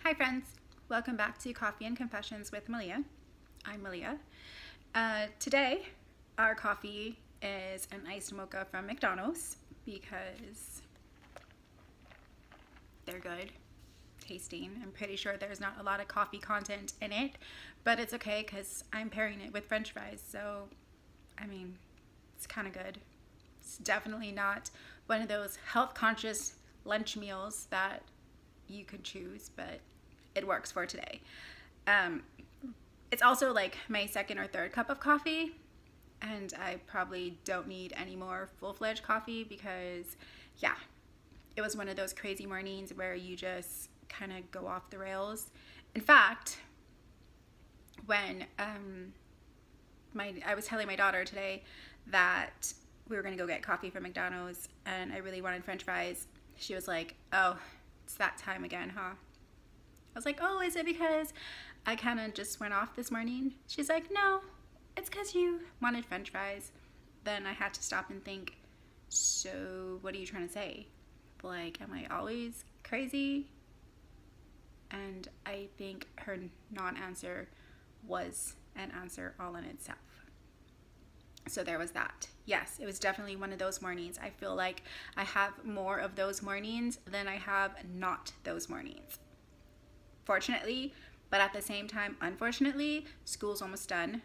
Hi friends, welcome back to Coffee and Confessions with Malia. I'm Malia. Today our coffee is an iced mocha from McDonald's because they're good tasting. I'm pretty sure there's not a lot of coffee content in it, but it's okay because I'm pairing it with french fries, so I mean, it's kind of good. It's definitely not one of those health conscious lunch meals that you could choose, but it works for today. It's also like my second or third cup of coffee, and I probably don't need any more full-fledged coffee because, yeah, it was one of those crazy mornings where you just kind of go off the rails. In fact, when I was telling my daughter today that we were going to go get coffee from McDonald's and I really wanted french fries, she was like, "Oh, it's that time again, huh?" I was like, "Oh, is it because I kind of just went off this morning?" She's like, "No, it's because you wanted french fries." Then I had to stop and think, so what are you trying to say? Like, am I always crazy? And I think her non-answer was an answer all in itself. So there was that. Yes, it was definitely one of those mornings. I feel like I have more of those mornings than I have not those mornings. Fortunately, but at the same time, unfortunately, school's almost done.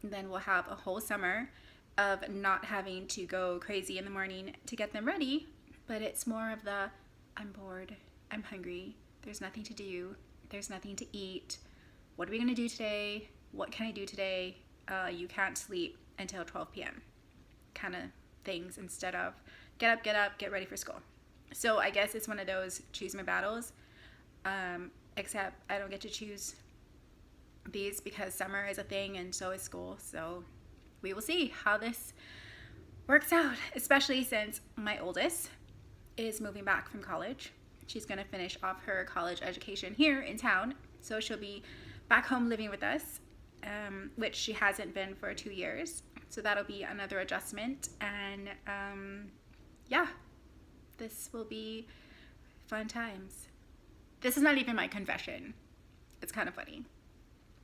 And then we'll have a whole summer of not having to go crazy in the morning to get them ready. But it's more of the, I'm bored, I'm hungry, there's nothing to do, there's nothing to eat. What are we going to do today? What can I do today? You can't sleep until 12 p.m. kind of things instead of get up, get ready for school. So I guess it's one of those choose my battles. Except I don't get to choose these because summer is a thing and so is school. So we will see how this works out, especially since my oldest is moving back from college. She's going to finish off her college education here in town. So she'll be back home living with us, which she hasn't been for 2 years. So that'll be another adjustment. And yeah, this will be fun times. This is not even my confession. It's kind of funny.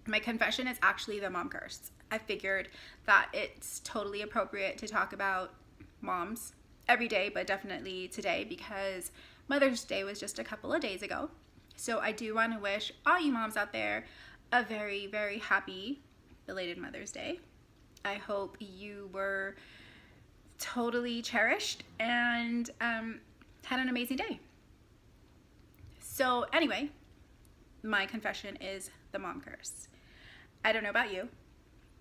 My confession is actually the mom curse. I figured that it's totally appropriate to talk about moms every day, but definitely today because Mother's Day was just a couple of days ago. So I do want to wish all you moms out there a very, very happy belated Mother's Day. I hope you were totally cherished and had an amazing day. So anyway, my confession is the mom curse. I don't know about you,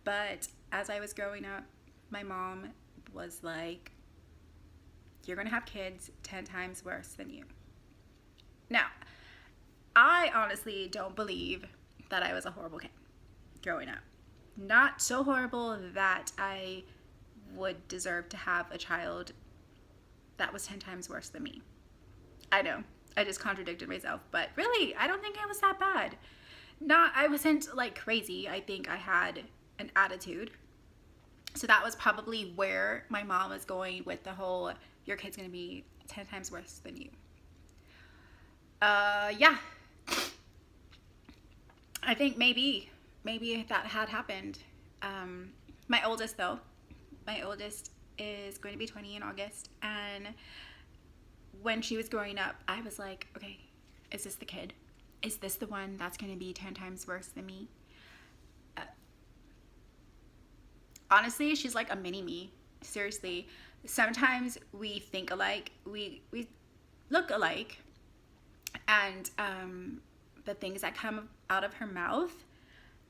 but as I was growing up, my mom was like, you're going to have kids 10 times worse than you. Now, I honestly don't believe that I was a horrible kid growing up. Not so horrible that I would deserve to have a child that was 10 times worse than me. I know. I just contradicted myself, but really, I don't think I was that bad. I wasn't like crazy. I think I had an attitude. So that was probably where my mom was going with the whole, your kid's gonna be 10 times worse than you. Yeah. I think maybe that had happened. My oldest is going to be 20 in August, and when she was growing up, I was like, okay, is this the kid? Is this the one that's going to be 10 times worse than me? Honestly, she's like a mini me. Seriously. Sometimes we think alike, we look alike, and the things that come out of her mouth,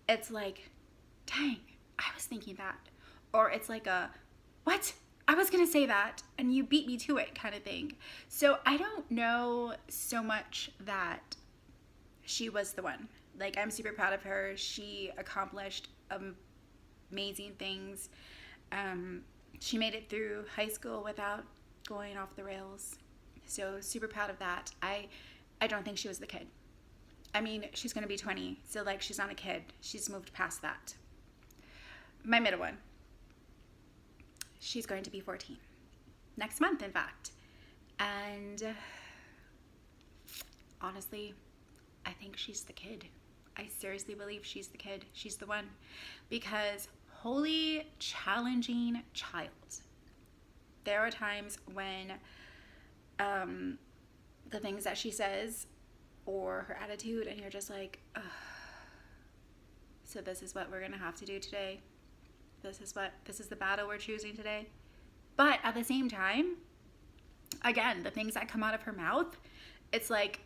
it's like, dang, I was thinking that. Or it's like a, what? I was going to say that and you beat me to it kind of thing. So I don't know so much that she was the one. Like, I'm super proud of her. She accomplished amazing things. She made it through high school without going off the rails. So super proud of that. I don't think she was the kid. I mean, she's going to be 20. So like, she's not a kid. She's moved past that. My middle one. She's going to be 14. Next month, in fact. And honestly, I think she's the kid. I seriously believe she's the kid. She's the one. Because holy challenging child. There are times when the things that she says or her attitude, and you're just like, ugh. So this is what we're gonna have to do today. This is the battle we're choosing today. But at the same time, again, the things that come out of her mouth, it's like,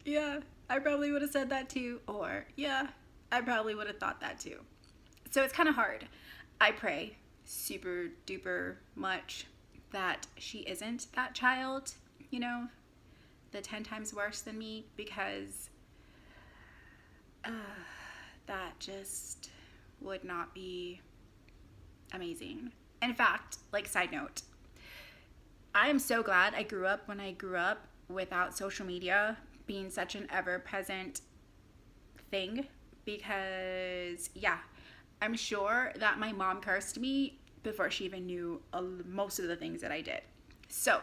yeah, I probably would have said that too, or yeah, I probably would have thought that too. So it's kind of hard. I pray super duper much that she isn't that child, you know, the 10 times worse than me, because that just would not be amazing. In fact, like, side note, I am so glad I grew up when I grew up without social media being such an ever-present thing, because yeah, I'm sure that my mom cursed me before she even knew most of the things that I did. So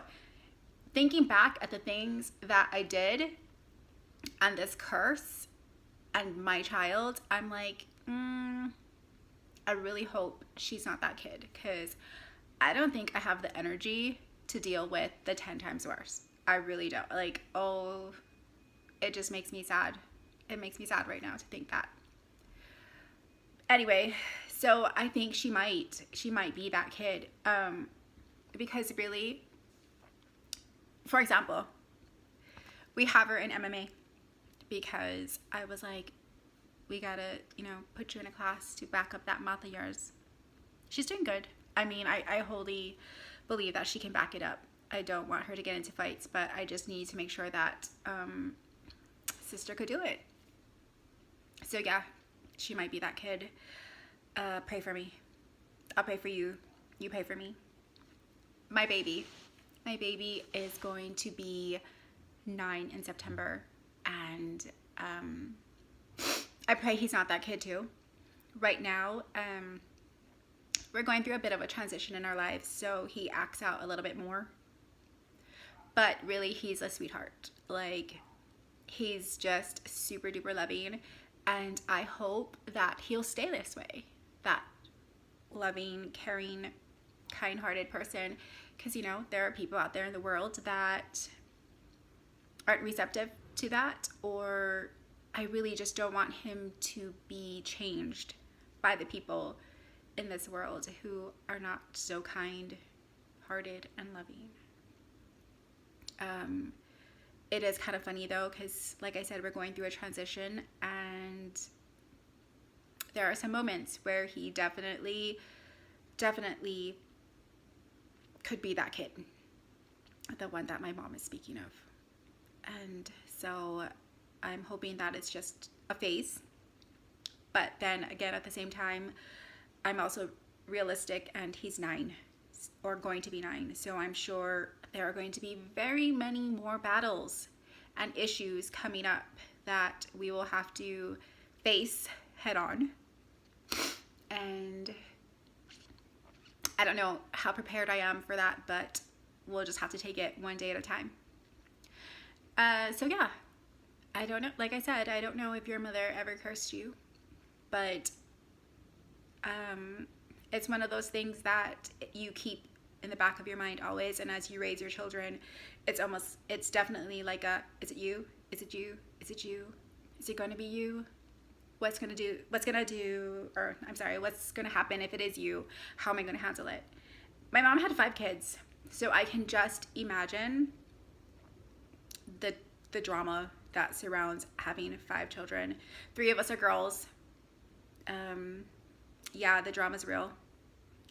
thinking back at the things that I did and this curse and my child, I'm like, I really hope she's not that kid, because I don't think I have the energy to deal with the 10 times worse. I really don't. Like, oh, it just makes me sad. It makes me sad right now to think that. Anyway, so I think she might be that kid. Because really, for example, we have her in MMA because I was like, we gotta, put you in a class to back up that mouth of yours. She's doing good. I mean, I wholly believe that she can back it up. I don't want her to get into fights, but I just need to make sure that sister could do it. So yeah, she might be that kid. Pray for me. I'll pray for you. You pray for me. My baby is going to be 9 in September, and I pray he's not that kid too. Right now, we're going through a bit of a transition in our lives, so he acts out a little bit more. But really, he's a sweetheart. Like, he's just super duper loving, and I hope that he'll stay this way. That loving, caring, kind-hearted person, because there are people out there in the world that aren't receptive to that, or I really just don't want him to be changed by the people in this world who are not so kind-hearted and loving. It is kind of funny though, because like I said, we're going through a transition, and there are some moments where he definitely could be that kid, the one that my mom is speaking of. And so I'm hoping that it's just a phase. But then again, at the same time, I'm also realistic, and he's 9 or going to be 9. So I'm sure there are going to be very many more battles and issues coming up that we will have to face head on. And I don't know how prepared I am for that, but we'll just have to take it one day at a time. So yeah, I don't know. Like I said, I don't know if your mother ever cursed you, but it's one of those things that you keep in the back of your mind always. And as you raise your children, it's definitely like is it you? Is it you? Is it you? Is it going to be you? What's going to happen if it is you? How am I going to handle it? My mom had 5 kids, so I can just imagine the drama that surrounds having 5 children. 3 of us are girls. Yeah, the drama's real.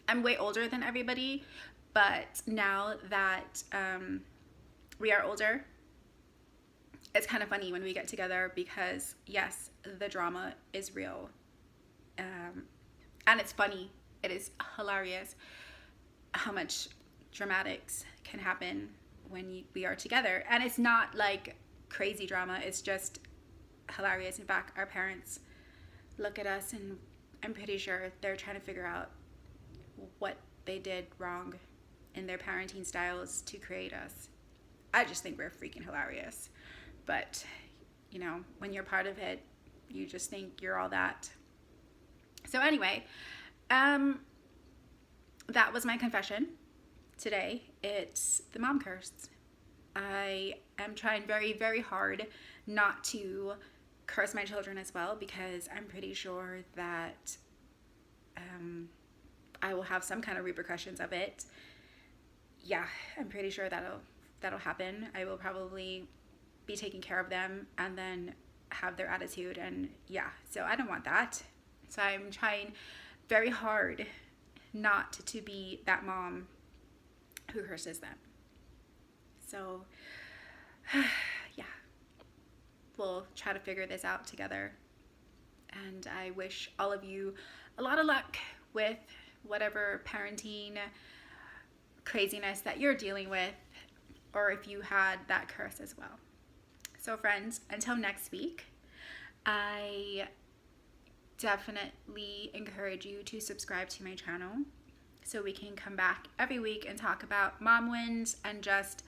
I'm way older than everybody, but now that we are older, it's kind of funny when we get together, because yes, the drama is real. And it's funny. It is hilarious how much dramatics can happen when we are together. And it's not like crazy drama. It's just hilarious. In fact, our parents look at us, and I'm pretty sure they're trying to figure out what they did wrong in their parenting styles to create us. I just think we're freaking hilarious. But you know, when you're part of it, you just think you're all that. So anyway, that was my confession today. It's the mom curse. I am trying very, very hard not to curse my children as well, because I'm pretty sure that I will have some kind of repercussions of it. Yeah, I'm pretty sure that'll happen. I will probably be taking care of them and then have their attitude, and yeah, so I don't want that. So I'm trying very hard not to be that mom who curses them. So yeah, we'll try to figure this out together, and I wish all of you a lot of luck with whatever parenting craziness that you're dealing with, or if you had that curse as well. So friends, until next week, I definitely encourage you to subscribe to my channel so we can come back every week and talk about mom wins and just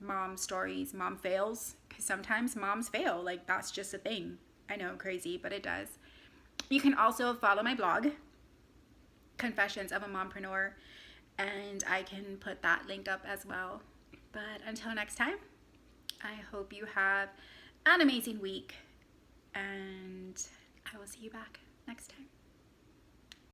mom stories, mom fails, because sometimes moms fail. Like, that's just a thing. I know, crazy, but it does. You can also follow my blog, Confessions of a Mompreneur, and I can put that link up as well. But until next time, I hope you have an amazing week, and I will see you back next time.